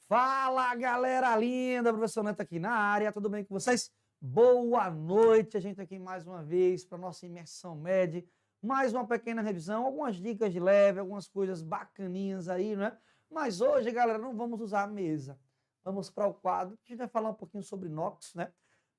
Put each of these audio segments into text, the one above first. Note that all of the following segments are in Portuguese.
Fala, galera linda, professor Neto aqui na área, tudo bem com vocês? Boa noite, a gente aqui mais uma vez para nossa imersão média, mais uma pequena revisão, algumas dicas de leve, algumas coisas bacaninhas aí, né? Mas hoje, galera, não vamos usar a mesa, vamos para o quadro, a gente vai falar um pouquinho sobre NOx, né?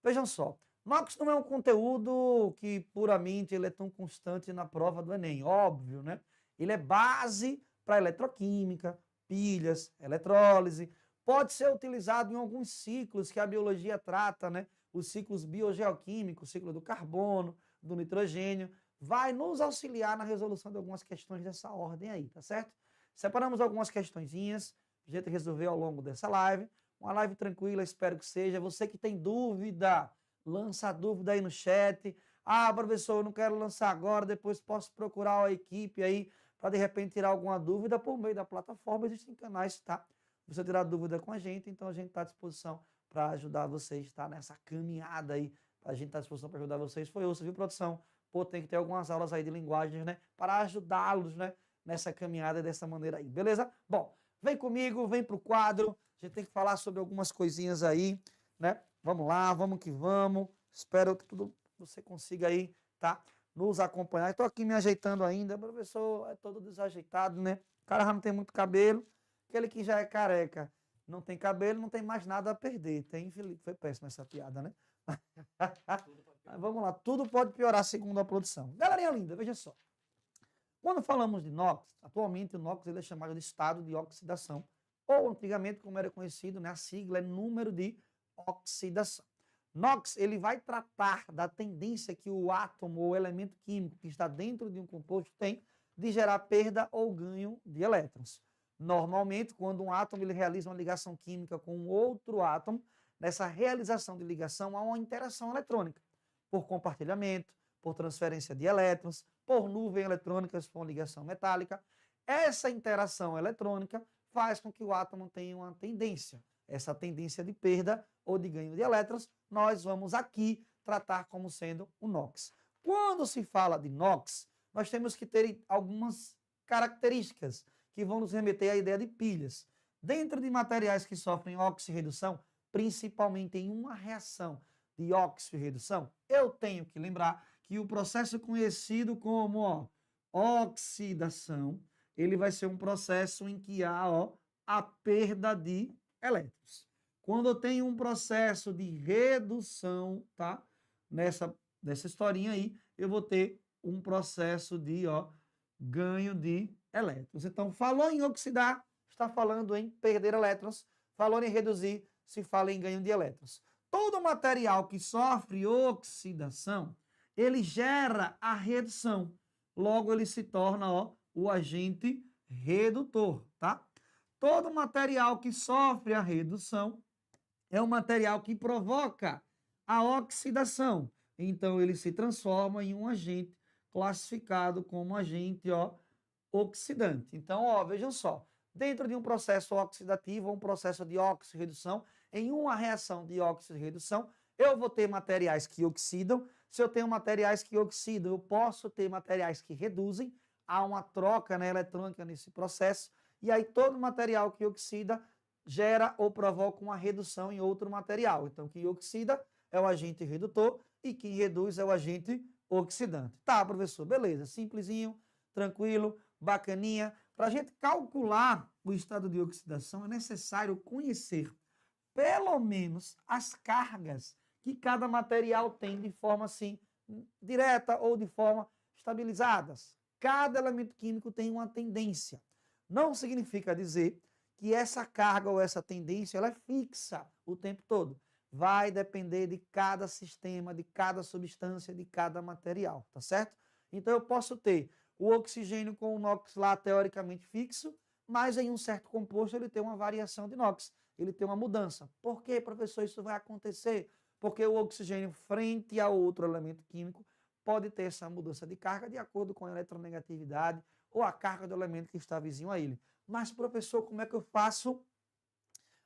Vejam só, NOx não é um conteúdo que puramente ele é tão constante na prova do Enem, óbvio, né? Ele é base para eletroquímica, pilhas, eletrólise, pode ser utilizado em alguns ciclos que a biologia trata, né? Os ciclos biogeoquímicos, o ciclo do carbono, do nitrogênio, vai nos auxiliar na resolução de algumas questões dessa ordem aí, tá certo? Separamos algumas questõezinhas, a gente resolveu ao longo dessa live, uma live tranquila, espero que seja. Você que tem dúvida, lança a dúvida aí no chat. Ah, professor, eu não quero lançar agora, depois posso procurar a equipe aí para de repente tirar alguma dúvida por meio da plataforma. Existem canais, tá? Você tirar dúvida com a gente, então a gente está à disposição para ajudar vocês, tá? Nessa caminhada aí, a gente está à disposição para ajudar vocês. Foi osso, viu, produção? Pô, tem que ter algumas aulas aí de linguagens, né? Para ajudá-los, né? Nessa caminhada dessa maneira aí, beleza? Bom, vem comigo, vem pro quadro. A gente tem que falar sobre algumas coisinhas aí, né? Vamos lá, vamos que vamos. Espero que tudo você consiga aí, tá? Nos acompanhar. Estou aqui me ajeitando ainda, professor, é todo desajeitado, né? O cara já não tem muito cabelo, aquele que já é careca, não tem cabelo, não tem mais nada a perder. Tem, Felipe, foi péssima essa piada, né? Vamos lá, tudo pode piorar segundo a produção. Galerinha linda, veja só. Quando falamos de NOx, atualmente o NOx ele é chamado de estado de oxidação, ou antigamente, como era conhecido, né, a sigla é número de oxidação. NOx ele vai tratar da tendência que o átomo ou elemento químico que está dentro de um composto tem de gerar perda ou ganho de elétrons. Normalmente, quando um átomo ele realiza uma ligação química com outro átomo, nessa realização de ligação há uma interação eletrônica, por compartilhamento, por transferência de elétrons, por nuvem eletrônicas com ligação metálica. Essa interação eletrônica faz com que o átomo tenha uma tendência. Essa tendência de perda ou de ganho de elétrons, nós vamos aqui tratar como sendo o NOx. Quando se fala de NOx, nós temos que ter algumas características que vão nos remeter à ideia de pilhas. Dentro de materiais que sofrem oxirredução, principalmente em uma reação de oxirredução, eu tenho que lembrar que o processo conhecido como oxidação, ele vai ser um processo em que há a perda de elétrons. Quando eu tenho um processo de redução, tá? Nessa historinha aí, eu vou ter um processo de ganho de elétrons. Então, falou em oxidar, está falando em perder elétrons. Falou em reduzir, se fala em ganho de elétrons. Todo material que sofre oxidação, ele gera a redução. Logo, ele se torna o agente redutor, tá? Todo material que sofre a redução é um material que provoca a oxidação. Então, ele se transforma em um agente classificado como agente oxidante. Então, vejam só, dentro de um processo oxidativo ou um processo de oxirredução, em uma reação de oxirredução, Eu vou ter materiais que oxidam. Se eu tenho materiais que oxidam, eu posso ter materiais que reduzem. Há uma troca, né, eletrônica nesse processo. E aí todo material que oxida gera ou provoca uma redução em outro material. Então, quem oxida é o agente redutor e quem reduz é o agente oxidante. Tá, professor, beleza. Simplesinho, tranquilo, bacaninha. Para a gente calcular o estado de oxidação, é necessário conhecer pelo menos as cargas que cada material tem de forma assim, direta ou de forma estabilizadas. Cada elemento químico tem uma tendência. Não significa dizer que essa carga ou essa tendência ela é fixa o tempo todo. Vai depender de cada sistema, de cada substância, de cada material, tá certo? Então eu posso ter o oxigênio com o NOx lá teoricamente fixo, mas em um certo composto ele tem uma variação de NOx, ele tem uma mudança. Por que, professor, isso vai acontecer? Porque o oxigênio frente a outro elemento químico pode ter essa mudança de carga de acordo com a eletronegatividade ou a carga do elemento que está vizinho a ele. Mas, professor, como é que eu faço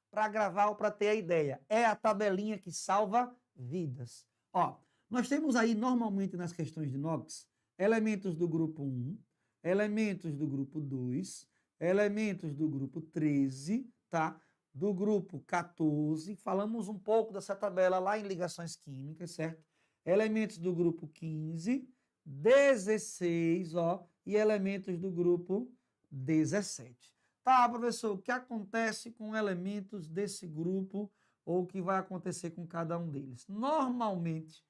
para gravar ou para ter a ideia? É a tabelinha que salva vidas. Ó, nós temos aí, normalmente, nas questões de NOx, elementos do grupo 1, elementos do grupo 2, elementos do grupo 13, tá? Do grupo 14, falamos um pouco dessa tabela lá em ligações químicas, certo? Elementos do grupo 15, 16, ó, e elementos do grupo 17. Tá, professor, o que acontece com elementos desse grupo ou o que vai acontecer com cada um deles? Normalmente,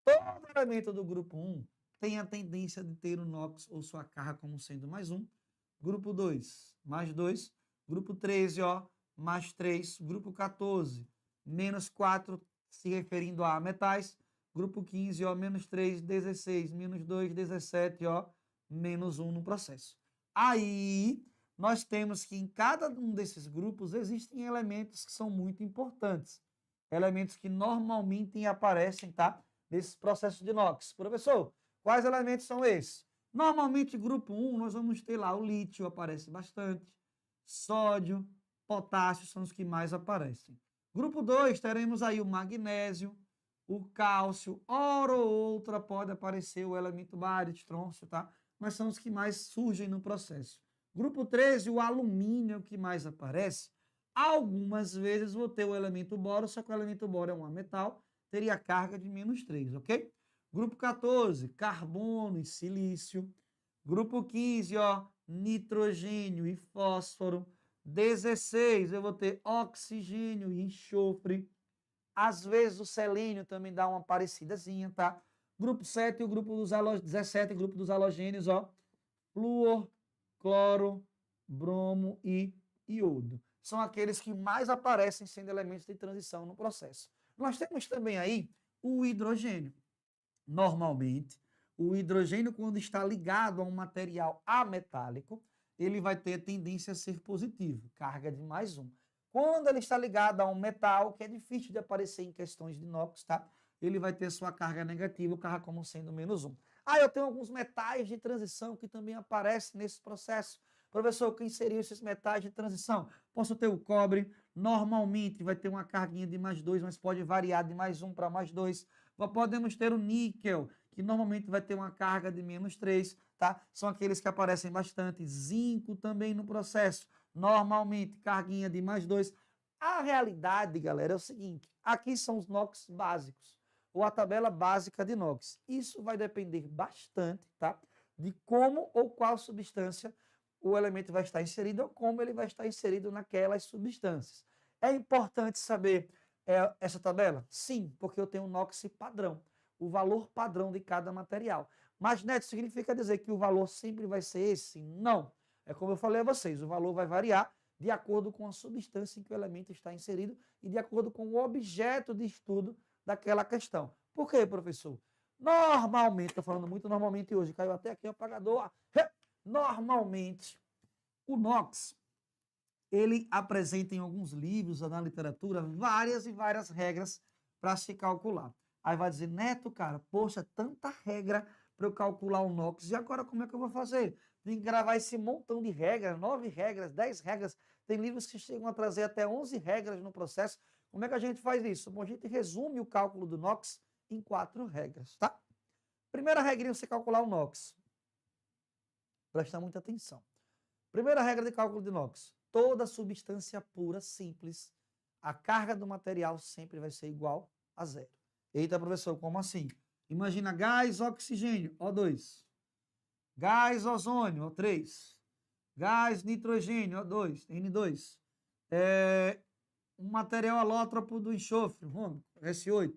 todo elemento do grupo 1 tem a tendência de ter o NOx ou sua carga como sendo mais 1. Grupo 2, mais 2. Grupo 13, ó, mais 3. Grupo 14, menos 4, se referindo a metais. Grupo 15, ó, menos 3, 16, menos 2, 17, ó, menos 1 no processo. Aí, nós temos que em cada um desses grupos existem elementos que são muito importantes. Elementos que normalmente aparecem, tá? Nesses processos de NOx. Professor, quais elementos são esses? Normalmente, grupo 1, nós vamos ter lá o lítio, aparece bastante. Sódio, potássio são os que mais aparecem. Grupo 2, teremos aí o magnésio, o cálcio, hora ou outra pode aparecer o elemento bário, estrôncio, tá? Mas são os que mais surgem no processo. Grupo 13, o alumínio é o que mais aparece. Algumas vezes vou ter o elemento boro, só que o elemento boro é um metal, teria carga de menos 3, ok? Grupo 14, carbono e silício. Grupo 15, ó, nitrogênio e fósforo. 16, eu vou ter oxigênio e enxofre. Às vezes o selênio também dá uma parecidazinha, tá? Grupo 7, o grupo dos 17, grupo dos halogênios, ó. Flúor, cloro, bromo e iodo. São aqueles que mais aparecem sendo elementos de transição no processo. Nós temos também aí o hidrogênio. Normalmente, o hidrogênio, quando está ligado a um material ametálico, ele vai ter tendência a ser positivo, carga de mais 1. Quando ele está ligado a um metal, que é difícil de aparecer em questões de NOx, tá? Ele vai ter sua carga negativa, o carga como sendo menos 1. Ah, eu tenho alguns metais de transição que também aparecem nesse processo. Professor, quem seriam esses metais de transição? Posso ter o cobre, normalmente vai ter uma carguinha de mais 2, mas pode variar de mais 1 para mais 2. Podemos ter o níquel, que normalmente vai ter uma carga de menos 3, tá? São aqueles que aparecem bastante. Zinco também no processo, normalmente carguinha de mais 2. A realidade, galera, é o seguinte, aqui são os NOx básicos, ou a tabela básica de NOx. Isso vai depender bastante, tá? De como ou qual substância o elemento vai estar inserido ou como ele vai estar inserido naquelas substâncias. É importante saber essa tabela? Sim, porque eu tenho um NOx padrão, o valor padrão de cada material. Mas, Neto, significa dizer que o valor sempre vai ser esse? Não. É como eu falei a vocês, o valor vai variar de acordo com a substância em que o elemento está inserido e de acordo com o objeto de estudo daquela questão. Por quê, professor? Normalmente, estou falando muito normalmente hoje, caiu até aqui o apagador. Normalmente, o NOx, ele apresenta em alguns livros, na literatura, várias e várias regras para se calcular. Aí vai dizer, Neto, cara, poxa, tanta regra para eu calcular o NOx, e agora como é que eu vou fazer? Tem que gravar esse montão de regras, 9 regras, 10 regras. Tem livros que chegam a trazer até 11 regras no processo. Como é que a gente faz isso? Bom, a gente resume o cálculo do NOx em 4 regras, tá? Primeira regrinha é você calcular o NOx. Presta muita atenção. Primeira regra de cálculo de NOx. Toda substância pura, simples, a carga do material sempre vai ser igual a zero. Eita, professor, como assim? Imagina gás, oxigênio, O2. Gás, ozônio, O3. Gás, nitrogênio, O2, N2. Um material alótropo do enxofre, S8.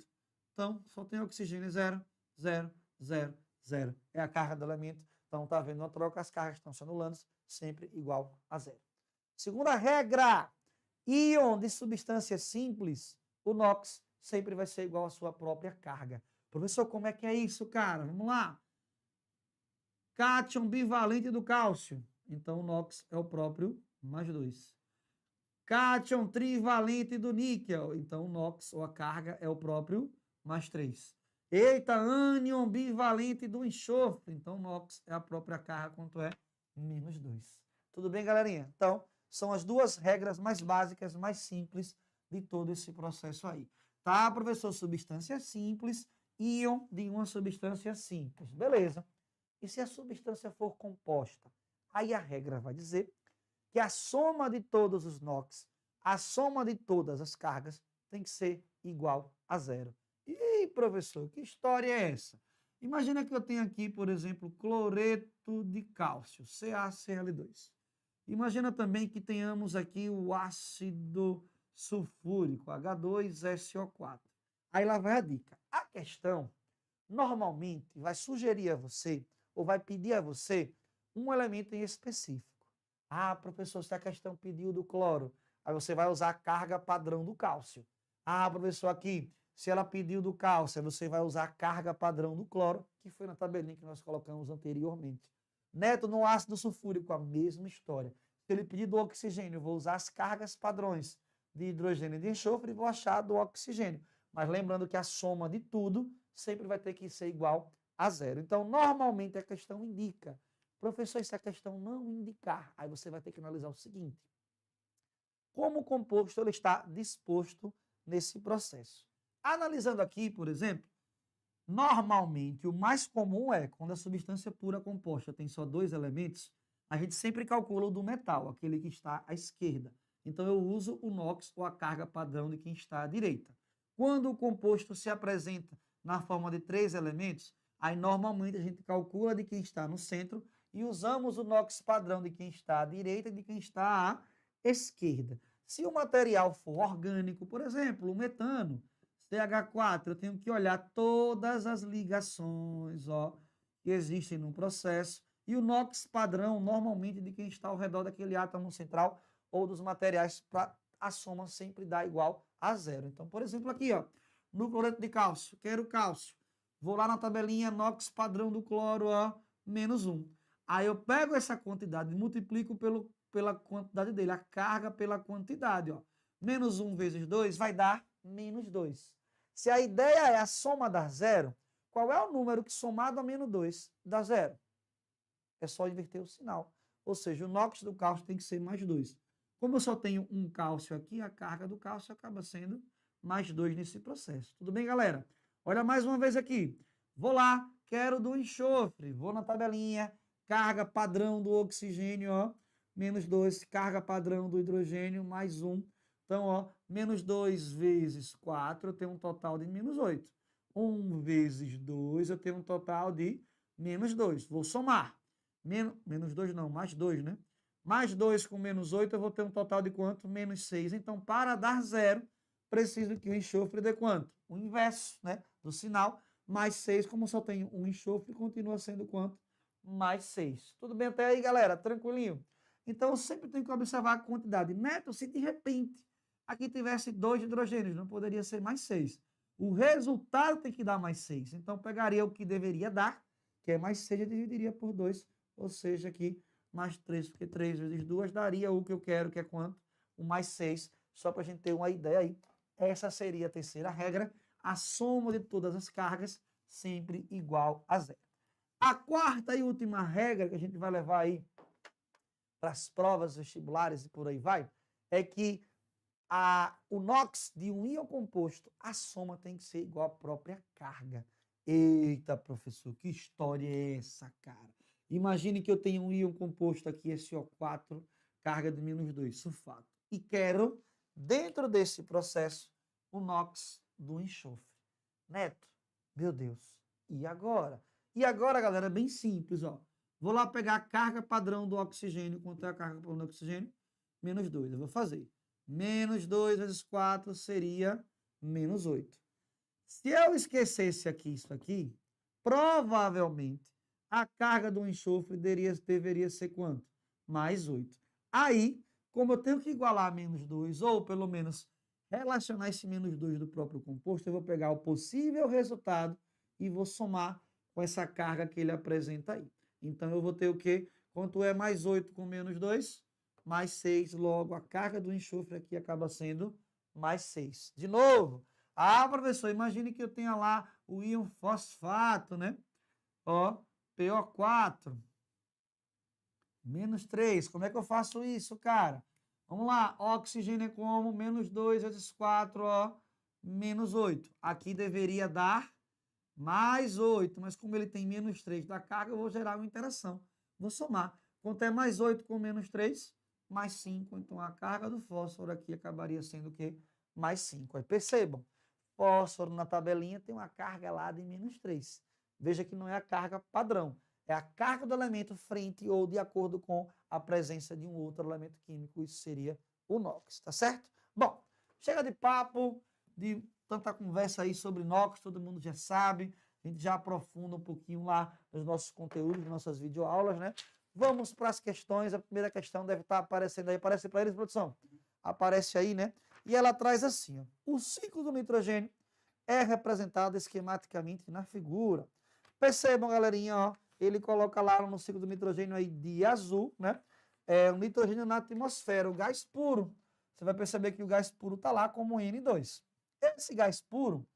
Então, só tem oxigênio 0, 0, 0, 0. É a carga do elemento. Então, está havendo uma troca, as cargas estão se anulando, sempre igual a zero. Segunda regra, íon de substância simples, o NOx sempre vai ser igual à sua própria carga. Professor, como é que é isso, cara? Vamos lá. Cátion bivalente do cálcio. Então, o NOx é o próprio mais 2. Cátion trivalente do níquel. Então, o NOx, ou a carga, é o próprio mais 3. Eita, ânion bivalente do enxofre. Então, o NOx é a própria carga, quanto é? Menos 2. Tudo bem, galerinha? Então, são as duas regras mais básicas, mais simples de todo esse processo aí. Tá, professor? Substância simples, íon de uma substância simples. Beleza. E se a substância for composta? Aí a regra vai dizer que a soma de todos os NOx, a soma de todas as cargas, tem que ser igual a zero. E, professor, que história é essa? Imagina que eu tenho aqui, por exemplo, cloreto de cálcio, CaCl2. Imagina também que tenhamos aqui o ácido sulfúrico, H2SO4. Aí lá vai a dica. A questão, normalmente, vai sugerir a você, ou vai pedir a você, um elemento em específico. Ah, professor, se a questão pediu do cloro, aí você vai usar a carga padrão do cálcio. Ah, professor, aqui, se ela pediu do cálcio, você vai usar a carga padrão do cloro, que foi na tabelinha que nós colocamos anteriormente. Neto, no ácido sulfúrico, a mesma história. Se ele pedir do oxigênio, eu vou usar as cargas padrões de hidrogênio e de enxofre e vou achar do oxigênio. Mas lembrando que a soma de tudo sempre vai ter que ser igual a zero. Então, normalmente a questão indica. Professor, se a questão não indicar, aí você vai ter que analisar o seguinte. Como o composto ele está disposto nesse processo? Analisando aqui, por exemplo, normalmente o mais comum é, quando a substância pura composta tem só 2 elementos, a gente sempre calcula o do metal, aquele que está à esquerda. Então eu uso o NOx ou a carga padrão de quem está à direita. Quando o composto se apresenta na forma de 3 elementos, aí normalmente a gente calcula de quem está no centro e usamos o NOx padrão de quem está à direita e de quem está à esquerda. Se o material for orgânico, por exemplo, o metano, CH4, eu tenho que olhar todas as ligações que existem no processo. E o NOx padrão, normalmente, de quem está ao redor daquele átomo central ou dos materiais, para a soma sempre dar igual a zero. Então, por exemplo, aqui, no cloreto de cálcio, quero cálcio. Vou lá na tabelinha NOx padrão do cloro, menos 1. Aí eu pego essa quantidade e multiplico pela quantidade dele, a carga pela quantidade. Menos 1 vezes 2 vai dar menos 2. Se a ideia é a soma dar zero, qual é o número que somado a menos 2 dá zero? É só inverter o sinal. Ou seja, o NOx do cálcio tem que ser mais 2. Como eu só tenho um cálcio aqui, a carga do cálcio acaba sendo mais 2 nesse processo. Tudo bem, galera? Olha mais uma vez aqui. Vou lá, quero do enxofre. Vou na tabelinha, carga padrão do oxigênio, menos 2, carga padrão do hidrogênio, mais 1. Então, menos 2 vezes 4, eu tenho um total de menos 8. 1 vezes 2, eu tenho um total de menos 2. Vou somar. Menos 2 não, mais 2, né? Mais 2 com menos 8, eu vou ter um total de quanto? Menos 6. Então, para dar zero, preciso que o enxofre dê quanto? O inverso, né, do sinal. Mais 6, como só tenho um enxofre, continua sendo quanto? Mais 6. Tudo bem até aí, galera? Tranquilinho? Então, eu sempre tenho que observar a quantidade. Neto, se de repente aqui tivesse 2 hidrogênios, não poderia ser mais 6. O resultado tem que dar mais 6. Então, pegaria o que deveria dar, que é mais 6, e dividiria por 2, ou seja, aqui mais 3, porque 3 vezes 2 daria o que eu quero, que é quanto? O mais 6, só para a gente ter uma ideia aí. Essa seria a terceira regra, a soma de todas as cargas sempre igual a zero. A quarta e última regra que a gente vai levar aí para as provas vestibulares e por aí vai, é que o NOx de um íon composto, a soma tem que ser igual à própria carga. Eita, professor, que história é essa, cara? Imagine que eu tenho um íon composto aqui, SO4, carga de -2, sulfato. E quero, dentro desse processo, o NOx do enxofre. Neto, meu Deus, e agora? E agora, galera, é bem simples, ó. Vou lá pegar a carga padrão do oxigênio. Quanto é a carga padrão do oxigênio? -2. Eu vou fazer. -2 vezes 4 seria -8. Se eu esquecesse aqui isso aqui, provavelmente a carga do enxofre deveria ser quanto? +8. Aí, como eu tenho que igualar -2, ou pelo menos relacionar esse -2 do próprio composto, eu vou pegar o possível resultado e vou somar com essa carga que ele apresenta aí. Então, eu vou ter o quê? Quanto é +8 com -2? +6. Logo, a carga do enxofre aqui acaba sendo +6. De novo. Ah, professor, imagine que eu tenha lá o íon fosfato, né? Ó, PO4. -3. Como é que eu faço isso, cara? Vamos lá. Oxigênio é como? -2 vezes 4, ó. -8. Aqui deveria dar +8, mas como ele tem -3 da carga, eu vou gerar uma interação. Vou somar. Quanto é +8 com -3? +5. Então, a carga do fósforo aqui acabaria sendo o quê? +5. Aí, percebam. Fósforo na tabelinha tem uma carga lá de -3. Veja que não é a carga padrão. É a carga do elemento frente ou de acordo com a presença de um outro elemento químico. Isso seria o NOx, tá certo? Bom, chega de papo, de tanta conversa aí sobre NOx, todo mundo já sabe. A gente já aprofunda um pouquinho lá nos nossos conteúdos, nas nossas videoaulas, né? Vamos para as questões. A primeira questão deve estar aparecendo aí. Aparece para eles, produção? Aparece aí, né? E ela traz assim, ó, o ciclo do nitrogênio é representado esquematicamente na figura. Percebam, galerinha, ó, ele coloca lá no ciclo do nitrogênio aí de azul, né? É o nitrogênio na atmosfera, o gás puro. Você vai perceber que o gás puro está lá como N2. Esse gás puro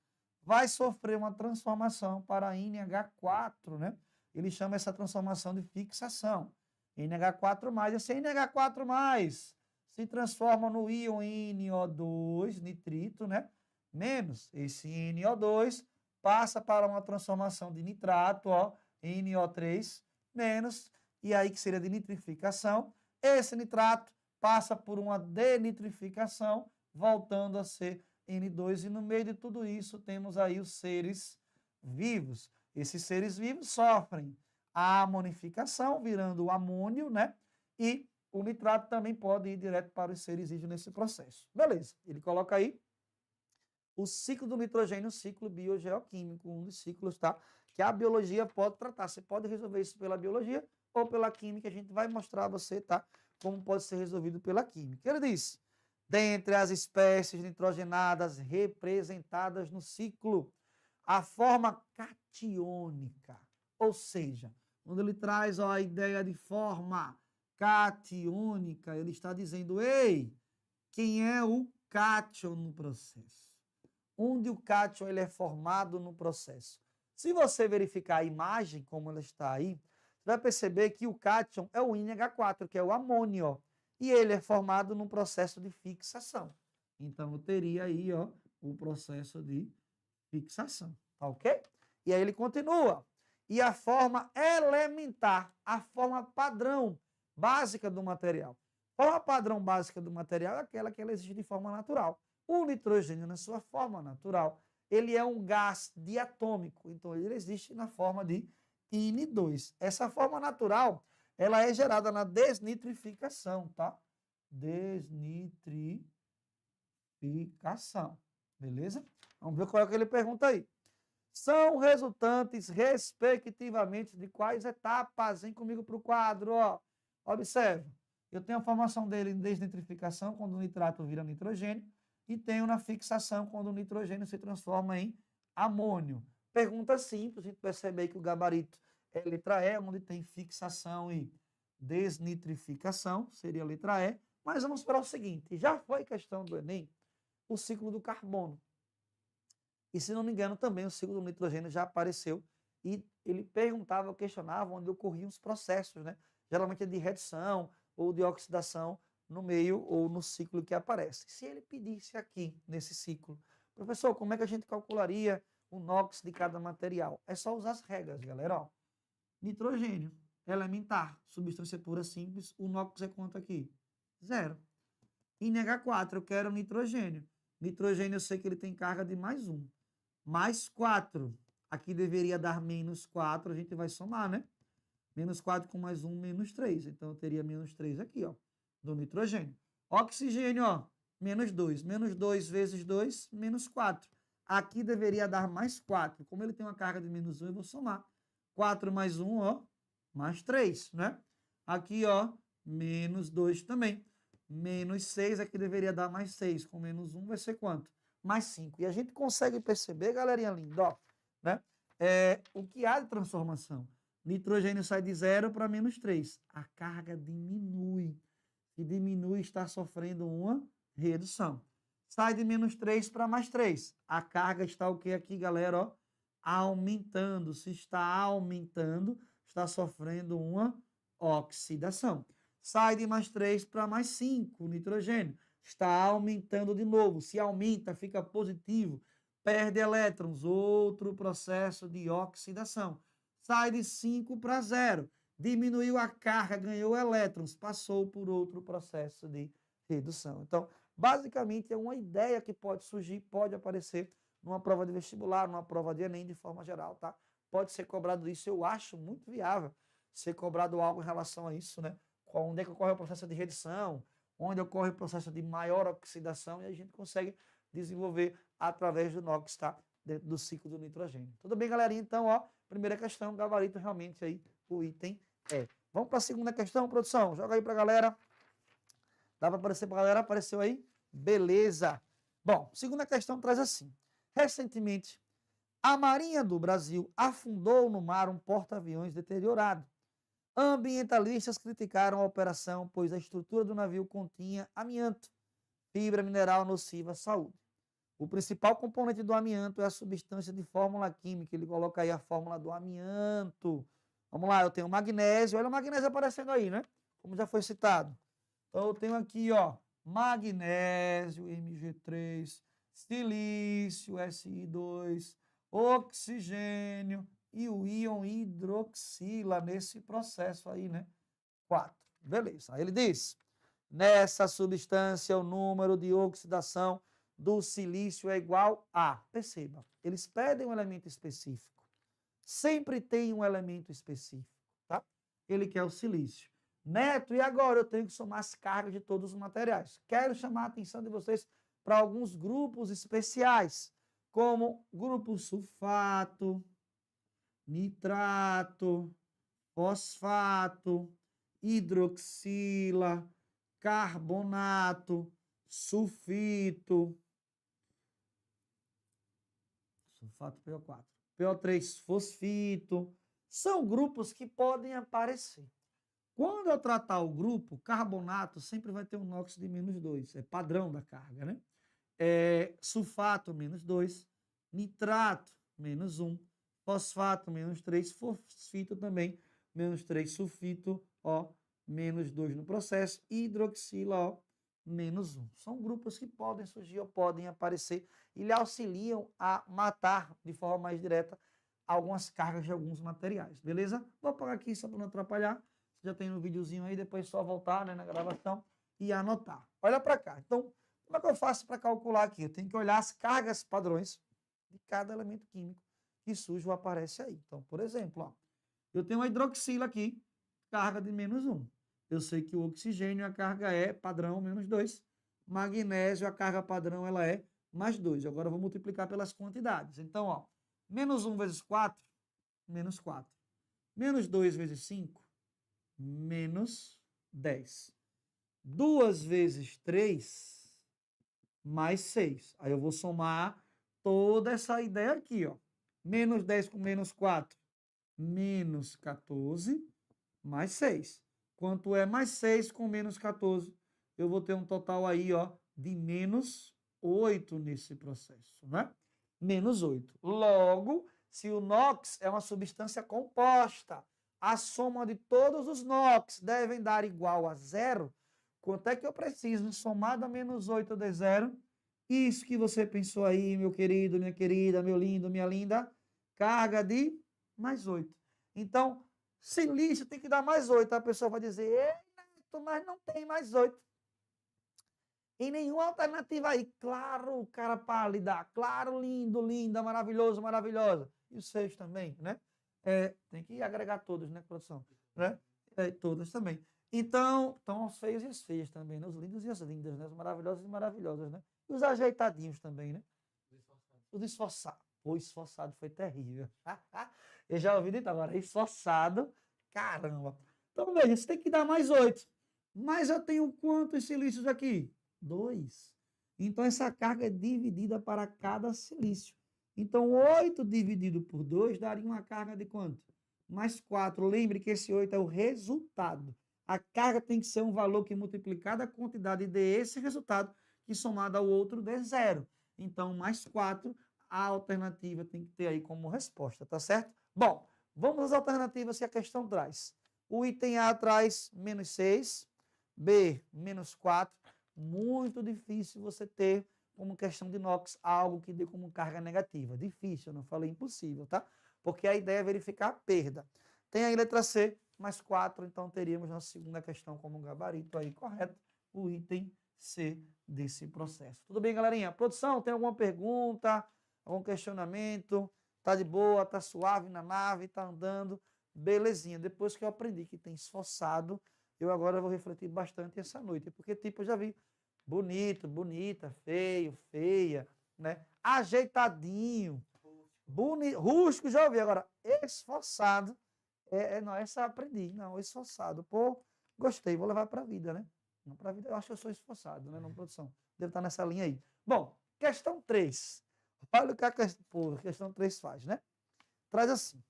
vai sofrer uma transformação para NH4, né? Ele chama essa transformação de fixação. NH4+, esse NH4+, se transforma no íon NO2, nitrito, né? Menos esse NO2 passa para uma transformação de nitrato, ó, NO3, menos, e aí que seria de nitrificação. Esse nitrato passa por uma denitrificação, voltando a ser N2, e no meio de tudo isso temos aí os seres vivos. Esses seres vivos sofrem a amonificação, virando o amônio, né? E o nitrato também pode ir direto para os seres vivos nesse processo. Beleza, ele coloca aí o ciclo do nitrogênio, o ciclo biogeoquímico, um dos ciclos, tá? Que a biologia pode tratar. Você pode resolver isso pela biologia ou pela química. A gente vai mostrar a você, tá? Como pode ser resolvido pela química. Ele diz, dentre as espécies nitrogenadas representadas no ciclo, a forma catiônica, ou seja, quando ele traz ó, a ideia de forma catiônica, ele está dizendo, ei, quem é o cátion no processo? Onde o cátion ele é formado no processo? Se você verificar a imagem, como ela está aí, você vai perceber que o cátion é o NH4, que é o amônio, e ele é formado num processo de fixação. Então, eu teria aí ó, o processo de fixação, tá ok? E aí ele continua. E a forma elementar, a forma padrão básica do material. Forma padrão básica do material é aquela que ela existe de forma natural. O nitrogênio, na sua forma natural, ele é um gás diatômico, então ele existe na forma de N2. Essa forma natural, ela é gerada na desnitrificação, tá? Desnitrificação, beleza? Vamos ver qual é que ele pergunta aí. São resultantes, respectivamente, de quais etapas? Vem comigo para o quadro, ó. Observe, eu tenho a formação dele em desnitrificação, quando o nitrato vira nitrogênio, e tenho na fixação, quando o nitrogênio se transforma em amônio. Pergunta simples, a gente percebe aí que o gabarito é letra E, onde tem fixação e desnitrificação, seria a letra E. Mas vamos para o seguinte, já foi questão do Enem, o ciclo do carbono. E, se não me engano, também o ciclo do nitrogênio já apareceu e ele perguntava, questionava onde ocorriam os processos, né? Geralmente é de redução ou de oxidação no meio ou no ciclo que aparece. Se ele pedisse aqui, nesse ciclo, professor, como é que a gente calcularia o NOx de cada material? É só usar as regras, galera. Ó. Nitrogênio, elementar, substância pura simples, o NOx é quanto aqui? 0. NH4, eu quero nitrogênio. Nitrogênio eu sei que ele tem carga de mais 1. Mais 4. Aqui deveria dar menos 4, a gente vai somar, né? Menos 4 com mais 1, menos 3. Então, eu teria menos 3 aqui, ó, do nitrogênio. Oxigênio, ó, menos 2. Menos 2 vezes 2, menos 4. Aqui deveria dar mais 4. Como ele tem uma carga de menos 1, eu vou somar. 4 mais 1, ó, mais 3, né? Aqui, ó, menos 2 também. Menos 6, aqui deveria dar mais 6. Com menos 1 vai ser quanto? Mais 5. E a gente consegue perceber, galerinha linda, ó, né? O que há de transformação. Nitrogênio sai de 0 para menos 3. A carga diminui. E diminui, está sofrendo uma redução. Sai de menos 3 para mais 3. A carga está o que aqui, galera? Ó, aumentando. Se está aumentando, está sofrendo uma oxidação. Sai de mais 3 para mais 5, o nitrogênio. Está aumentando de novo. Se aumenta, fica positivo. Perde elétrons. Outro processo de oxidação. Sai de 5 para 0. Diminuiu a carga, ganhou elétrons, passou por outro processo de redução. Então, basicamente, é uma ideia que pode surgir, pode aparecer numa prova de vestibular, numa prova de Enem, de forma geral, tá? Pode ser cobrado isso, eu acho muito viável ser cobrado algo em relação a isso, né? Onde é que ocorre o processo de redução, onde ocorre o processo de maior oxidação, e a gente consegue desenvolver através do NOx, tá? Dentro do ciclo do nitrogênio. Tudo bem, galerinha? Então, ó, primeira questão, gabarito realmente aí, o item é. Vamos para a segunda questão, produção? Joga aí para a galera. Dá para aparecer para a galera? Apareceu aí? Beleza. Bom, segunda questão traz assim. Recentemente, a Marinha do Brasil afundou no mar um porta-aviões deteriorado. Ambientalistas criticaram a operação, pois a estrutura do navio continha amianto, fibra mineral nociva à saúde. O principal componente do amianto é a substância de fórmula química. Ele coloca aí a fórmula do amianto. Vamos lá, eu tenho magnésio. Olha o magnésio aparecendo aí, né? Como já foi citado. Então, eu tenho aqui, ó, magnésio, Mg3, silício, Si2, oxigênio e o íon hidroxila nesse processo aí, né? 4. Beleza. Aí ele diz, nessa substância, o número de oxidação do silício é igual a... Perceba, eles pedem um elemento específico. Sempre tem um elemento específico, tá? Ele quer o silício. Neto, e agora eu tenho que somar as cargas de todos os materiais. Quero chamar a atenção de vocês para alguns grupos especiais, como grupo sulfato, nitrato, fosfato, hidroxila, carbonato, sulfito, sulfato PO4, PO3 fosfito, são grupos que podem aparecer. Quando eu tratar o grupo, carbonato sempre vai ter um NOx de menos 2, é padrão da carga, né? Sulfato, menos 2, nitrato, menos 1, fosfato, menos 3, fosfito também, menos 3, sulfito, ó, menos 2 no processo, hidroxila, ó, menos 1. São grupos que podem surgir ou podem aparecer e lhe auxiliam a matar de forma mais direta algumas cargas de alguns materiais, beleza? Vou apagar aqui só para não atrapalhar. Você já tem no videozinho aí, depois só voltar, né, na gravação e anotar. Olha para cá. Então, como é que eu faço para calcular aqui? Eu tenho que olhar as cargas padrões de cada elemento químico que surge ou aparece aí. Então, por exemplo, ó, eu tenho a hidroxila aqui, carga de menos 1. Eu sei que o oxigênio, a carga é padrão, menos 2. Magnésio, a carga padrão, ela é mais 2. Agora eu vou multiplicar pelas quantidades. Então, ó, menos 1 vezes 4, menos 4. Menos 2 vezes 5, menos 10. 2 vezes 3, mais 6. Aí eu vou somar toda essa ideia aqui, ó. Menos 10 com menos 4, menos 14, mais 6. Quanto é mais 6 com menos 14? Eu vou ter um total aí, ó, de menos 8 nesse processo, né? Menos 8. Logo, se o NOx é uma substância composta, a soma de todos os NOx devem dar igual a 0. Quanto é que eu preciso? Somado a menos 8 de zero. Isso que você pensou aí, meu querido, minha querida, meu lindo, minha linda. Carga de mais 8. Então, silício tem que dar mais 8. A pessoa vai dizer, Neto, mas não tem mais 8. Em nenhuma alternativa aí. Claro, cara pálida. Claro, lindo, linda, maravilhoso, maravilhosa. E os 6 também, né? Tem que agregar todos, né, produção? Né? Todas também. Então, os feios e as feias também, né? Os lindos e as lindas, né? Os maravilhosos e maravilhosas, né? E os ajeitadinhos também, né? Os esforçados. O esforçado foi terrível. Eu já ouvi dizer agora, esforçado, caramba. Então, veja, você tem que dar mais 8. Mas eu tenho quantos silícios aqui? 2. Então, essa carga é dividida para cada silício. Então, 8 dividido por 2 daria uma carga de quanto? Mais 4. Lembre que esse 8 é o resultado. A carga tem que ser um valor que multiplicado a quantidade desse resultado, que somado ao outro dê 0. Então, mais 4, a alternativa tem que ter aí como resposta, tá certo? Bom, vamos às alternativas que a questão traz. O item A traz menos 6, B, menos 4. Muito difícil você ter como questão de inox algo que dê como carga negativa. Difícil, eu não falei impossível, tá? Porque a ideia é verificar a perda. Tem aí letra C, mais 4, então teríamos na segunda questão como gabarito aí correto, o item C desse processo. Tudo bem, galerinha? Produção, tem alguma pergunta, algum questionamento? Tá de boa, tá suave na nave, tá andando, belezinha. Depois que eu aprendi que tem esforçado, eu agora vou refletir bastante essa noite, porque tipo, eu já vi bonito, bonita, feio, feia, né? Ajeitadinho, bonito, rústico, já ouvi. Agora, esforçado, não, essa eu aprendi, não, esforçado. Pô, gostei, vou levar para a vida, né? Não para a vida, eu acho que eu sou esforçado, né? Não, produção. Devo estar nessa linha aí. Bom, questão 3. Olha o que a questão 3 faz, né? Traz assim.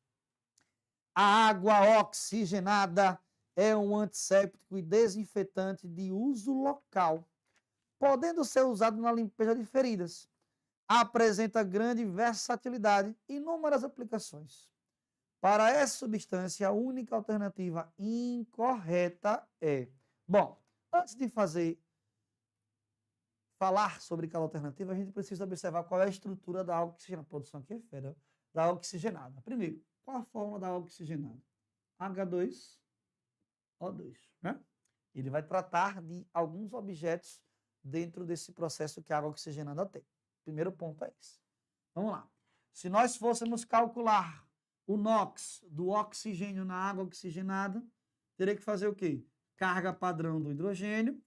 A água oxigenada é um antisséptico e desinfetante de uso local, podendo ser usado na limpeza de feridas. Apresenta grande versatilidade e inúmeras aplicações. Para essa substância, a única alternativa incorreta é... Bom, antes de falar sobre cada alternativa, a gente precisa observar qual é a estrutura da água oxigenada. A produção aqui é fera, da água oxigenada. Primeiro, qual a fórmula da água oxigenada? H2O2, né? Ele vai tratar de alguns objetos dentro desse processo que a água oxigenada tem. Primeiro ponto é esse. Vamos lá. Se nós fôssemos calcular o NOx do oxigênio na água oxigenada, teria que fazer o quê? Carga padrão do hidrogênio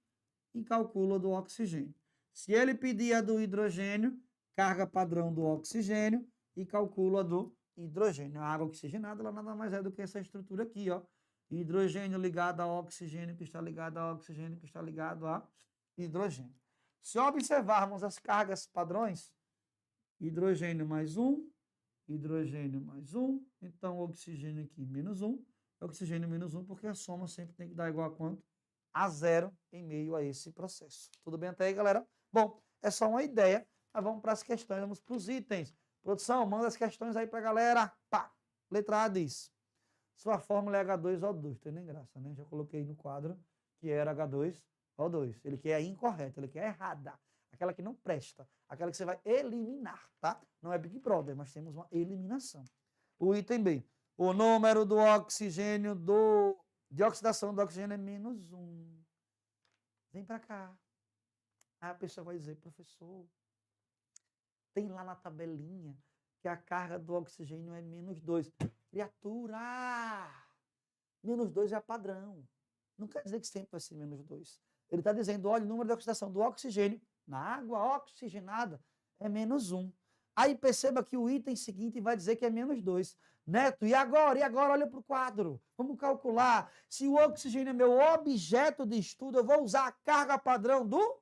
e calcula do oxigênio. Se ele pedir a do hidrogênio, carga padrão do oxigênio e calcula do hidrogênio. A água oxigenada ela nada mais é do que essa estrutura aqui, ó. Hidrogênio ligado a oxigênio, que está ligado a oxigênio, que está ligado a hidrogênio. Se observarmos as cargas padrões, hidrogênio mais 1, hidrogênio mais 1, então oxigênio aqui menos 1, oxigênio menos 1, porque a soma sempre tem que dar igual a quanto? A 0 em meio a esse processo. Tudo bem até aí, galera? Bom, é só uma ideia, mas vamos para as questões, vamos para os itens. Produção, manda as questões aí para a galera. Pá! Letra A diz, sua fórmula é H2O2, tem nem graça, né? Já coloquei no quadro que era H2O2. Ele quer a incorreta, ele quer a errada. Aquela que não presta, aquela que você vai eliminar, tá? Não é Big Brother, mas temos uma eliminação. O item B, o número do oxigênio de oxidação do oxigênio é menos 1. Vem para cá. Aí a pessoa vai dizer, professor, tem lá na tabelinha que a carga do oxigênio é menos 2. Criatura! Menos 2 é padrão. Não quer dizer que sempre vai ser menos 2. Ele está dizendo, olha, o número de oxidação do oxigênio na água oxigenada é menos 1. Aí perceba que o item seguinte vai dizer que é menos 2. Neto, e agora? E agora? Olha para o quadro. Vamos calcular. Se o oxigênio é meu objeto de estudo, eu vou usar a carga padrão do...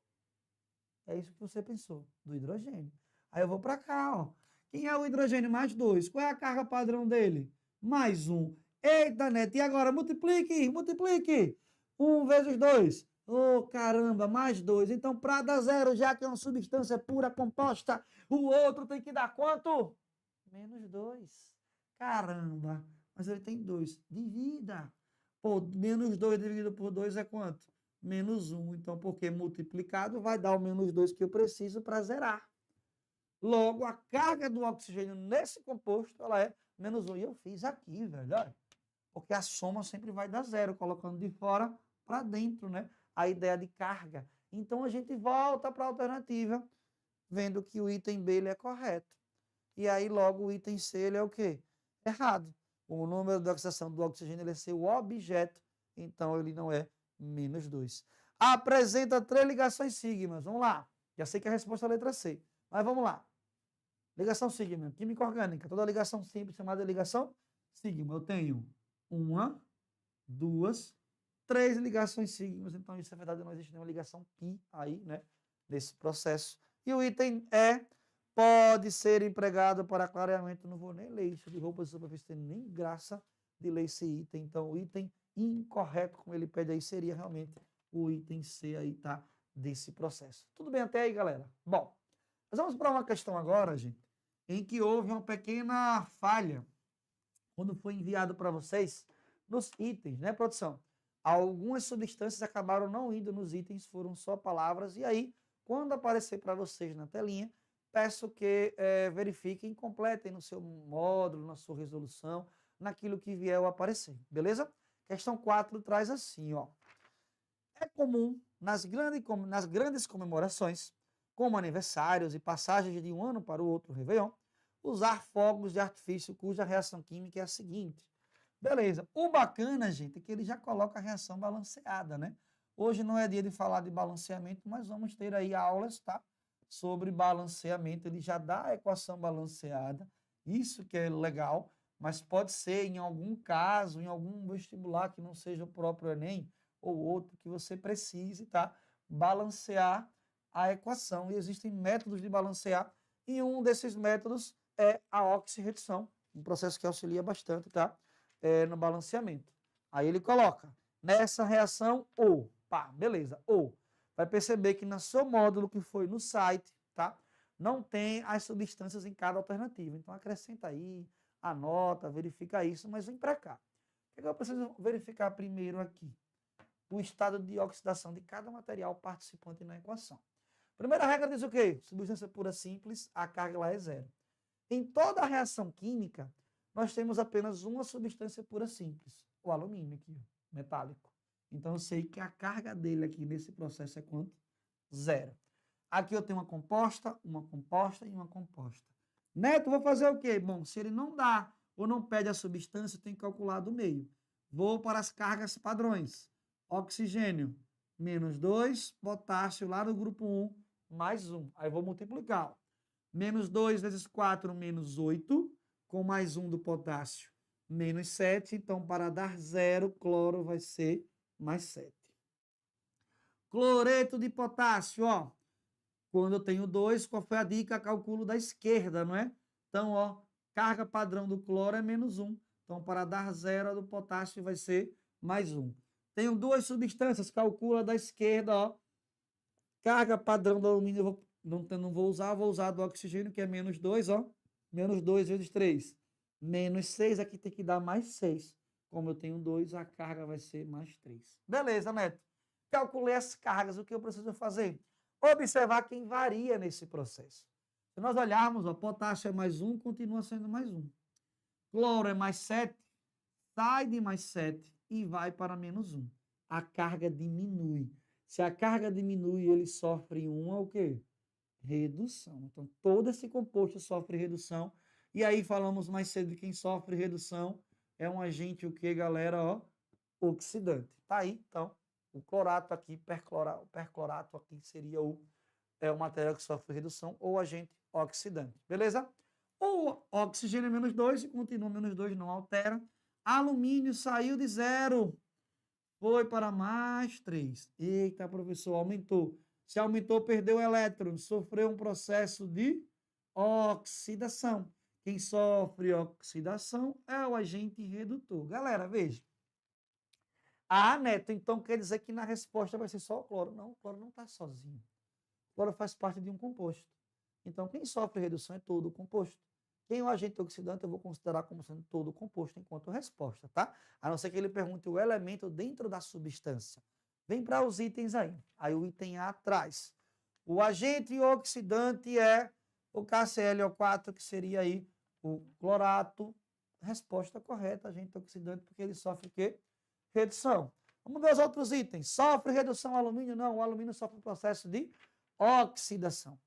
É isso que você pensou, do hidrogênio. Aí eu vou para cá, ó. Quem é o hidrogênio mais 2? Qual é a carga padrão dele? Mais 1. Eita, Neto, e agora? Multiplique, multiplique. 1 vezes 2. Oh, caramba, mais 2. Então, para dar 0, já que é uma substância pura composta, o outro tem que dar quanto? Menos 2. Caramba, mas ele tem 2. Divida. Pô, menos 2 dividido por 2 é quanto? menos 1. Então, porque multiplicado vai dar o menos 2 que eu preciso para zerar. Logo, a carga do oxigênio nesse composto, ela é menos 1. E eu fiz aqui, velho, olha. Porque a soma sempre vai dar zero, colocando de fora para dentro, né? A ideia de carga. Então, a gente volta para a alternativa, vendo que o item B ele é correto. E aí, logo, o item C ele é o quê? Errado. O número de oxidação do oxigênio ele é seu objeto, então ele não é menos 2. Apresenta 3 ligações sigmas. Vamos lá. Já sei que a resposta é a letra C. Mas vamos lá. Ligação sigma, química orgânica. Toda ligação simples chamada ligação sigma. Eu tenho 1, 2, 3 ligações sigmas. Então, isso é verdade, não existe nenhuma ligação pi aí, né? Nesse processo. E o item E pode ser empregado para clareamento. Não vou nem ler isso de roupas de superfície, tem nem graça de ler esse item. Então, o item incorreto, como ele pede aí, seria realmente o item C aí, tá? Desse processo. Tudo bem até aí, galera? Bom, nós vamos para uma questão agora, gente, em que houve uma pequena falha quando foi enviado para vocês nos itens, né, produção? Algumas substâncias acabaram não indo nos itens, foram só palavras, e aí, quando aparecer para vocês na telinha, peço que verifiquem e completem no seu módulo, na sua resolução, naquilo que vier a aparecer, beleza? Questão 4 traz assim, ó. É comum nas grandes comemorações, como aniversários e passagens de um ano para o outro Réveillon, usar fogos de artifício cuja reação química é a seguinte. Beleza. O bacana, gente, é que ele já coloca a reação balanceada, né? Hoje não é dia de falar de balanceamento, mas vamos ter aí aulas, tá? Sobre balanceamento. Ele já dá a equação balanceada. Isso que é legal, mas pode ser em algum caso, em algum vestibular que não seja o próprio Enem ou outro que você precise, tá? Balancear a equação. E existem métodos de balancear, e um desses métodos é a oxirredução, um processo que auxilia bastante, tá? No balanceamento. Aí ele coloca, nessa reação, ou, pá, beleza, ou, vai perceber que no seu módulo que foi no site, tá? Não tem as substâncias em cada alternativa. Então, acrescenta aí, anota, verifica isso, mas vem para cá. O que eu preciso verificar primeiro aqui? O estado de oxidação de cada material participante na equação. Primeira regra diz o quê? Substância pura simples, a carga lá é zero. Em toda a reação química, nós temos apenas uma substância pura simples, o alumínio aqui, metálico. Então, eu sei que a carga dele aqui nesse processo é quanto? Zero. Aqui eu tenho uma composta e uma composta. Neto, vou fazer o quê? Bom, se ele não dá ou não pede a substância, eu tenho que calcular do meio. Vou para as cargas padrões. Oxigênio, menos 2, potássio lá do grupo 1, mais 1. Aí vou multiplicar. Menos 2 vezes 4, menos 8, com mais 1 do potássio, menos 7. Então, para dar zero, cloro vai ser mais 7. Cloreto de potássio, ó. Quando eu tenho 2, qual foi a dica? Calculo da esquerda, não é? Então, ó, carga padrão do cloro é menos 1. Então, para dar zero, a do potássio vai ser mais 1. Tenho duas substâncias, calcula da esquerda, ó. Carga padrão do alumínio, não vou usar do oxigênio, que é menos 2, ó. Menos 2 vezes 3. Menos 6, aqui tem que dar mais 6. Como eu tenho 2, a carga vai ser mais 3. Beleza, Neto. Calculei as cargas, o que eu preciso fazer? Observar quem varia nesse processo. Se nós olharmos, ó, potássio é mais 1, continua sendo mais 1. Cloro é mais 7, sai de mais 7 e vai para menos 1. A carga diminui. Se a carga diminui, ele sofre uma o quê? Redução. Então, todo esse composto sofre redução. E aí falamos mais cedo de quem sofre redução é um agente o que, galera? Ó, oxidante. Tá aí, então, o clorato aqui, o perclorato aqui seria o material que sofre redução ou agente oxidante. Beleza? O oxigênio é menos 2 e continua menos 2, não altera. Alumínio saiu de 0. Foi para mais 3. Eita, professor, aumentou. Se aumentou, perdeu o elétron, sofreu um processo de oxidação. Quem sofre oxidação é o agente redutor. Galera, veja. Ah, Neto, então quer dizer que na resposta vai ser só o cloro. Não, o cloro não está sozinho. O cloro faz parte de um composto. Então, quem sofre redução é todo o composto. Quem é o agente oxidante, eu vou considerar como sendo todo o composto enquanto resposta, tá? A não ser que ele pergunte o elemento dentro da substância. Vem para os itens aí. Aí o item A traz. O agente oxidante é o KClO4, que seria aí o clorato. Resposta correta, agente oxidante, porque ele sofre o quê? Redução. Vamos ver os outros itens. Sofre redução ao alumínio? Não, o alumínio sofre um processo de oxidação.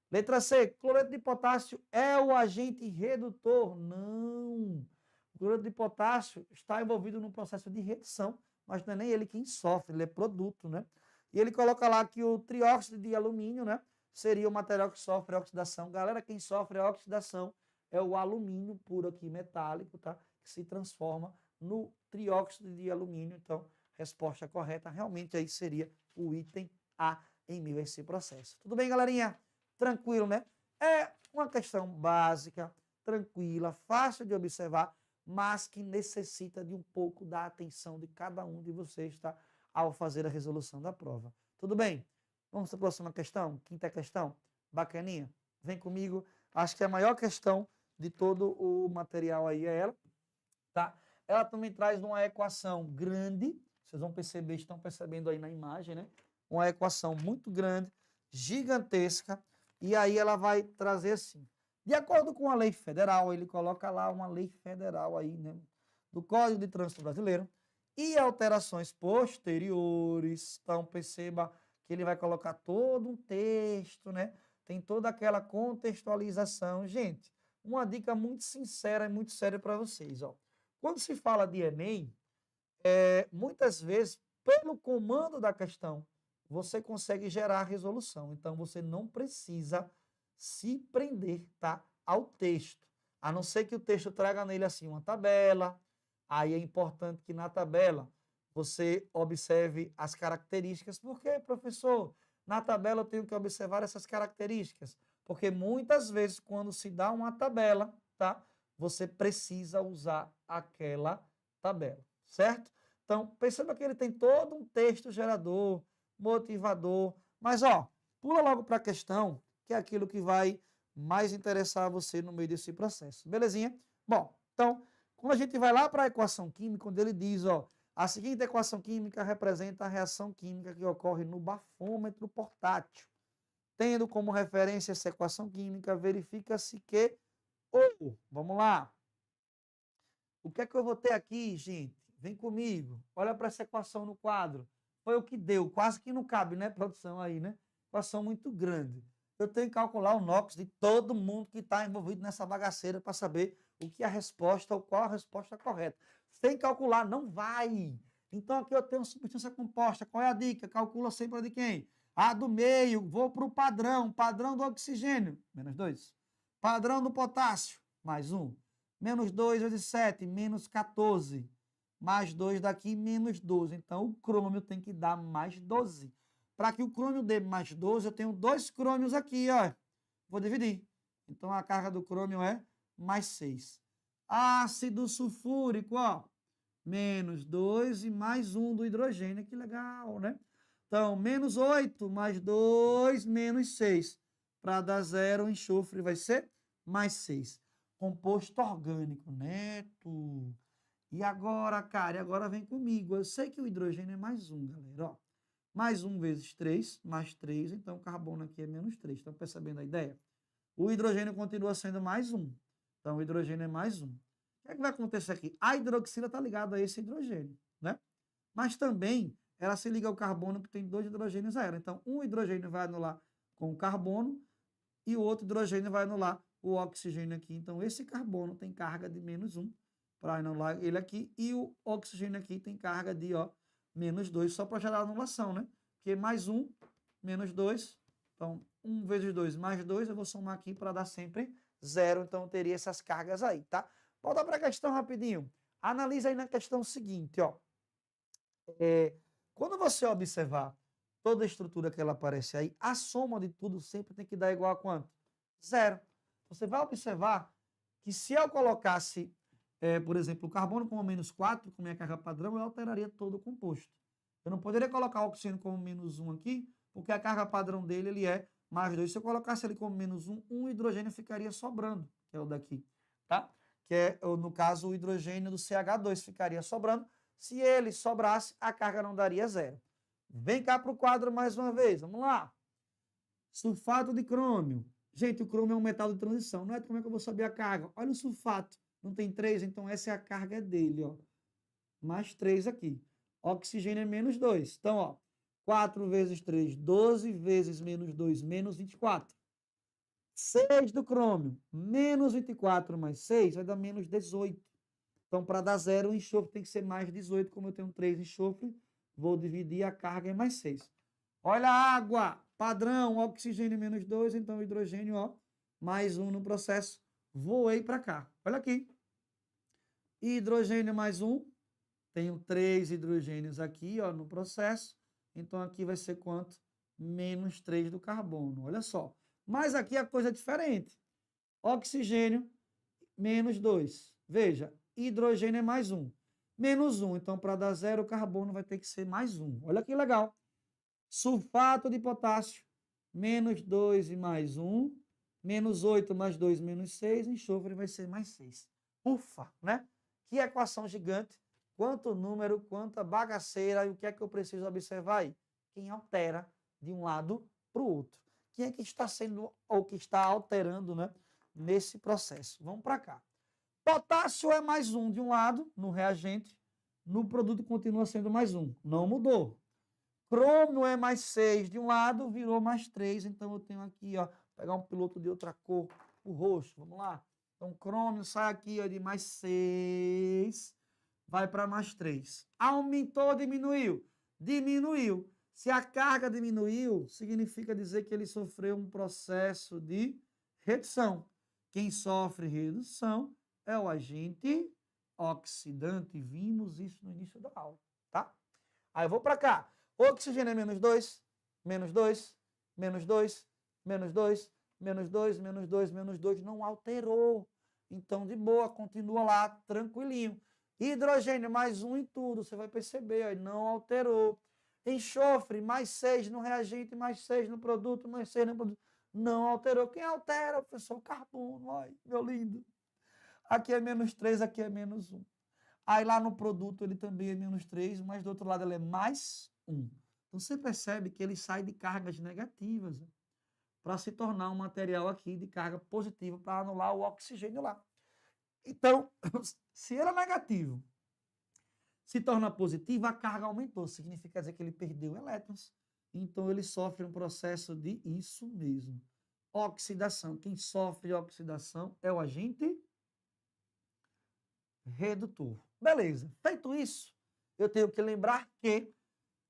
Letra C, cloreto de potássio é o agente redutor? Não. O cloreto de potássio está envolvido num processo de redução, mas não é nem ele quem sofre, ele é produto, né? E ele coloca lá que o trióxido de alumínio, né, seria o material que sofre a oxidação. Galera, quem sofre a oxidação é o alumínio puro aqui, metálico, tá? Que se transforma no trióxido de alumínio. Então, resposta correta realmente aí seria o item A em meio a esse processo. Tudo bem, galerinha? Tranquilo, né? É uma questão básica, tranquila, fácil de observar, mas que necessita de um pouco da atenção de cada um de vocês, tá? Ao fazer a resolução da prova. Tudo bem? Vamos para a próxima questão? Quinta questão? Bacaninha? Vem comigo. Acho que a maior questão de todo o material aí é ela, tá? Ela também traz uma equação grande, vocês vão perceber, estão percebendo aí na imagem, né? Uma equação muito grande, gigantesca, e aí ela vai trazer assim. De acordo com a lei federal, ele coloca lá uma lei federal aí, né? Do Código de Trânsito Brasileiro, e alterações posteriores. Então, perceba que ele vai colocar todo um texto, né? Tem toda aquela contextualização. Gente, uma dica muito sincera e muito séria para vocês, ó. Quando se fala de Enem, muitas vezes, pelo comando da questão, você consegue gerar a resolução. Então, você não precisa se prender, tá, ao texto. A não ser que o texto traga nele assim uma tabela. Aí é importante que na tabela você observe as características. Por quê, professor? Na tabela eu tenho que observar essas características. Porque muitas vezes, quando se dá uma tabela, tá, você precisa usar aquela tabela, certo? Então, perceba que ele tem todo um texto gerador, motivador, mas, ó, pula logo para a questão, que é aquilo que vai mais interessar você no meio desse processo. Belezinha? Bom, então, quando a gente vai lá para a equação química, quando ele diz, ó, a seguinte equação química representa a reação química que ocorre no bafômetro portátil. Tendo como referência essa equação química, verifica-se que, vamos lá, o que é que eu vou ter aqui, gente? Vem comigo, olha para essa equação no quadro. Foi o que deu, quase que não cabe, né, produção aí, né? Equação muito grande. Eu tenho que calcular o NOx de todo mundo que está envolvido nessa bagaceira para saber o que é a resposta ou qual a resposta correta. Sem calcular, não vai. Então aqui eu tenho substância composta. Qual é a dica? Calcula sempre a de quem? A do meio. Vou para o padrão. Padrão do oxigênio, menos 2. Padrão do potássio, mais 1. Menos 2 vezes 7, menos 14. Mais 2 daqui, menos 12. Então, o crômio tem que dar mais 12. Para que o crômio dê mais 12, eu tenho 2 crômios aqui, ó. Vou dividir. Então, a carga do crômio é mais 6. Ácido sulfúrico, ó. Menos 2 e mais 1 do hidrogênio. Que legal, né? Então, menos 8 mais 2, menos 6. Para dar 0, o enxofre vai ser mais 6. Composto orgânico, neto. E agora, cara, agora vem comigo. Eu sei que o hidrogênio é mais 1, galera, ó. Mais 1 vezes 3, mais 3, então o carbono aqui é menos 3. Estão percebendo a ideia? O hidrogênio continua sendo mais 1. Então, o hidrogênio é mais 1. O que é que vai acontecer aqui? A hidroxila está ligada a esse hidrogênio, né? Mas também ela se liga ao carbono que tem 2 hidrogênios a ela. Então, um hidrogênio vai anular com o carbono e o outro hidrogênio vai anular o oxigênio aqui. Então, esse carbono tem carga de menos 1 para anular ele aqui e o oxigênio aqui tem carga de, ó, menos 2, só para gerar anulação, né? Porque mais 1, menos 2, então 1 vezes 2 mais 2, eu vou somar aqui para dar sempre 0, então eu teria essas cargas aí, tá? Volta para a questão rapidinho. Analisa aí na questão seguinte, ó. Quando você observar toda a estrutura que ela aparece aí, a soma de tudo sempre tem que dar igual a quanto? 0. Você vai observar que se eu colocasse, por exemplo, o carbono como menos 4, com minha carga padrão, eu alteraria todo o composto. Eu não poderia colocar o oxigênio como menos 1 aqui, porque a carga padrão dele ele é mais 2. Se eu colocasse ele como menos 1, um hidrogênio ficaria sobrando, que é o daqui, tá? Que é, no caso, o hidrogênio do CH2 ficaria sobrando. Se ele sobrasse, a carga não daria 0. Vem cá para o quadro mais uma vez. Vamos lá. Sulfato de crômio. Gente, o crômio é um metal de transição. Não é como é que eu vou saber a carga. Olha o sulfato. Não tem 3, então essa é a carga dele, ó. Mais 3 aqui. Oxigênio é menos 2. Então, ó, 4 vezes 3, 12 vezes menos 2, menos 24. 6 do crômio, menos 24 mais 6 vai dar menos 18. Então, para dar 0, o enxofre tem que ser mais 18. Como eu tenho 3 enxofre, vou dividir a carga em mais 6. Olha a água, padrão, oxigênio menos 2, então hidrogênio, ó, mais 1 no processo. Voei para cá. Olha aqui. Hidrogênio mais 1. Tenho 3 hidrogênios aqui, ó, no processo. Então, aqui vai ser quanto? Menos 3 do carbono. Olha só. Mas aqui a coisa é diferente. Oxigênio, menos 2. Veja, hidrogênio é mais 1. Menos 1. Então, para dar 0, o carbono vai ter que ser mais 1. Olha que legal. Sulfato de potássio, menos 2 e mais 1. Menos 8 mais 2, menos 6. Enxofre vai ser mais 6. Ufa, né? Que equação gigante. Quanto número, quanta bagaceira. E o que é que eu preciso observar aí? Quem altera de um lado para o outro. Quem é que está sendo ou que está alterando, né, nesse processo? Vamos para cá. Potássio é mais 1 de um lado, no reagente. No produto continua sendo mais 1. Não mudou. Crômio é mais 6 de um lado, virou mais 3. Então, eu tenho aqui, ó, pegar um piloto de outra cor, o roxo. Vamos lá. Então, crômio sai aqui, ó, de mais 6, vai para mais 3. Aumentou ou diminuiu? Diminuiu. Se a carga diminuiu, significa dizer que ele sofreu um processo de redução. Quem sofre redução é o agente oxidante. Vimos isso no início da aula, tá? Aí eu vou para cá. Oxigênio é menos 2, menos 2, menos 2, menos 2, menos 2, menos 2, menos 2. Não alterou. Então, de boa, continua lá, tranquilinho. Hidrogênio, mais 1 em tudo. Você vai perceber, aí não alterou. Enxofre, mais 6 no reagente, mais 6 no produto, mais 6 no produto. Não alterou. Quem altera, professor? O carbono. Ai, meu lindo. Aqui é menos 3, aqui é menos 1. Aí lá no produto ele também é menos 3, mas do outro lado ele é mais 1. Então você percebe que ele sai de cargas negativas, né, para se tornar um material aqui de carga positiva para anular o oxigênio lá. Então, se ele é negativo, se torna positivo, a carga aumentou. Significa dizer que ele perdeu elétrons. Então ele sofre um processo de isso mesmo. Oxidação. Quem sofre oxidação é o agente redutor. Beleza. Feito isso, eu tenho que lembrar que,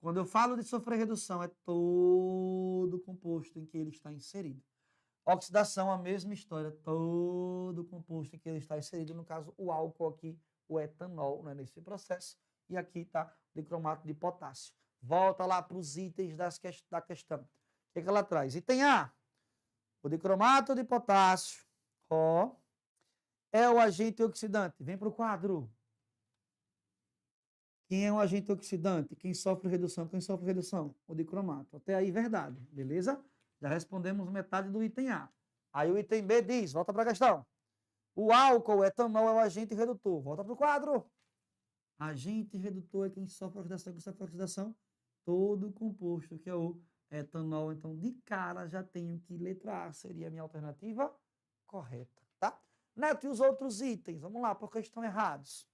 quando eu falo de sofrer redução, é todo o composto em que ele está inserido. Oxidação, a mesma história, todo o composto em que ele está inserido, no caso, o álcool aqui, o etanol, né, nesse processo, e aqui está o dicromato de potássio. Volta lá para os itens da questão. O que ela traz? Item A, o dicromato de potássio, ó, é o agente oxidante. Vem para o quadro. Quem é um agente oxidante? Quem sofre redução? Quem sofre redução? O dicromato. Até aí, verdade. Beleza? Já respondemos metade do item A. Aí o item B diz, volta para a questão. O álcool, o etanol, é o agente redutor. Volta para o quadro. Agente redutor é quem sofre oxidação. Quem sofre oxidação? Todo o composto, que é o etanol. Então, de cara, já tenho que letra A seria a minha alternativa correta, tá? Neto, e os outros itens? Vamos lá, porque estão errados.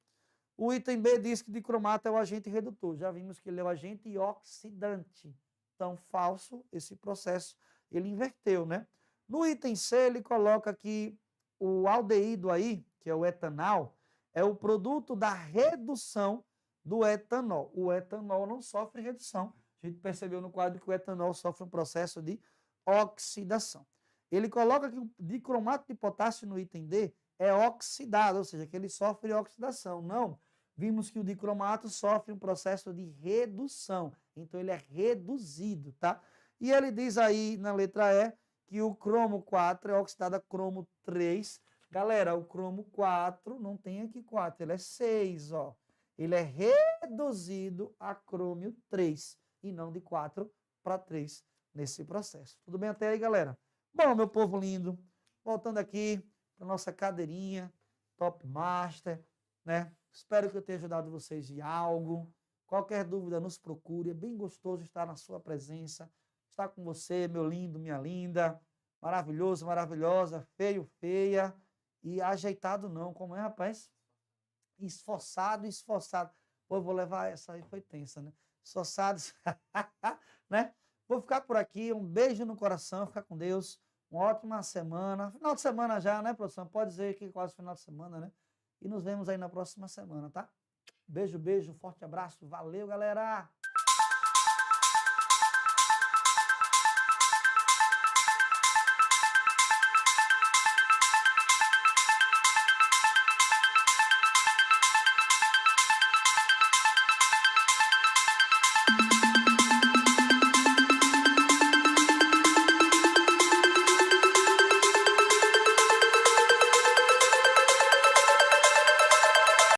O item B diz que dicromato é o agente redutor. Já vimos que ele é o agente oxidante. Então, falso, esse processo, ele inverteu, né? No item C, ele coloca que o aldeído aí, que é o etanol, é o produto da redução do etanol. O etanol não sofre redução. A gente percebeu no quadro que o etanol sofre um processo de oxidação. Ele coloca que o dicromato de potássio no item D é oxidado, ou seja, que ele sofre oxidação. Não, vimos que o dicromato sofre um processo de redução, então ele é reduzido, tá? E ele diz aí na letra E que o cromo 4 é oxidado a cromo 3. Galera, o cromo 4 não tem aqui 4, ele é 6, ó. Ele é reduzido a crômio 3 e não de 4 para 3 nesse processo. Tudo bem até aí, galera? Bom, meu povo lindo, voltando aqui para nossa cadeirinha, Top Master, né? Espero que eu tenha ajudado vocês de algo. Qualquer dúvida, nos procure. É bem gostoso estar na sua presença, estar com você, meu lindo, minha linda, maravilhoso, maravilhosa, feio, feia e ajeitado não. Como é, rapaz? Esforçado, esforçado. Pô, eu vou levar essa aí, foi tensa, né? Esforçado, né? Vou ficar por aqui. Um beijo no coração, fica com Deus. Uma ótima semana. Final de semana já, né, produção? Pode dizer que quase final de semana, né? E nos vemos aí na próxima semana, tá? Beijo, beijo, forte abraço. Valeu, galera!